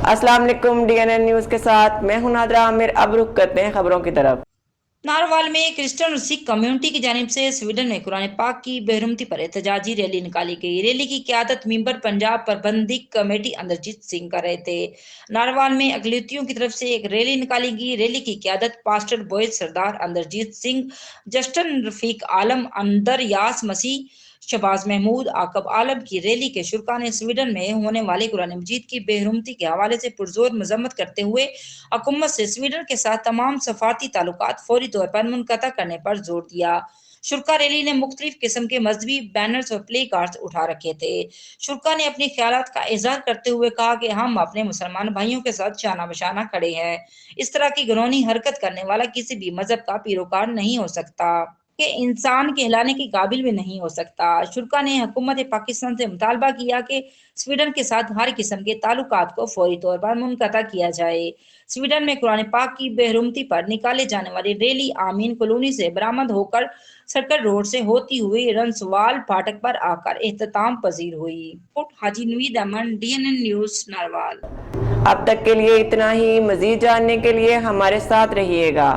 अस्सलाम वालेकुम। DNN news के साथ मैं हूं नादरा आमिर। अब रुख करते हैं खबरों की तरफ। नारवाल में क्रिश्चियन और सिख कम्युनिटी की जानिब से स्वीडन में कुरान पाक की बेहरमती पर एहतजाजी रैली निकाली गई। रैली की क़यादत मेंबर पंजाब प्रबंधक कमेटी अंदरजीत सिंह कर रहे थे। नारवाल में अक़लियतियों की तरफ से एक रैली निकाली गई। रैली की क़यादत पास्टर बोयज सरदार अंदरजीत सिंह, जस्टिन रफीक आलम, अंदर यास मसीह, शहबाज महमूद, आकब आलम की रैली के शुरा ने स्वीडन में होने वाली कुरान मजीद की बेहरमती के हवाले से पुरजोर मजम्मत करते हुए हुकूमत से स्वीडन के साथ तमाम सफारती ताल्लुकात फौरी तौर पर मुनक़ता करने पर जोर दिया। शुरा रैली ने मुख्तलिफ किस्म के मजहबी बैनर्स और प्ले कार्ड्स उठा रखे थे। शुरा ने अपने ख्यालात का इजहार करते हुए कहा कि हम अपने मुसलमान भाइयों के साथ शाना बशाना खड़े हैं। इस तरह की घिनौनी हरकत करने वाला किसी भी मजहब का पैरोकार नहीं हो सकता, कि इंसान कहलाने के काबिल भी नहीं हो सकता। शुरा ने हुकूमत पाकिस्तान से मुतालबा किया कि स्वीडन के साथ हर किस्म के ताल्लुकात को फौरी तौर पर मुनक़ता किया जाए। स्वीडन में कुरान पाक की बेहरमती पर निकाले जाने वाली रैली आमीन कॉलोनी से बरामद होकर सर्कल रोड से होती हुई रंसवाल फाटक पर आकर एहतमाम पजीर हुई। हाजी नवीद अमन, DNN न्यूज़, नारवाल। अब तक के लिए इतना ही। मज़ीद जानने के लिए हमारे साथ रहिएगा।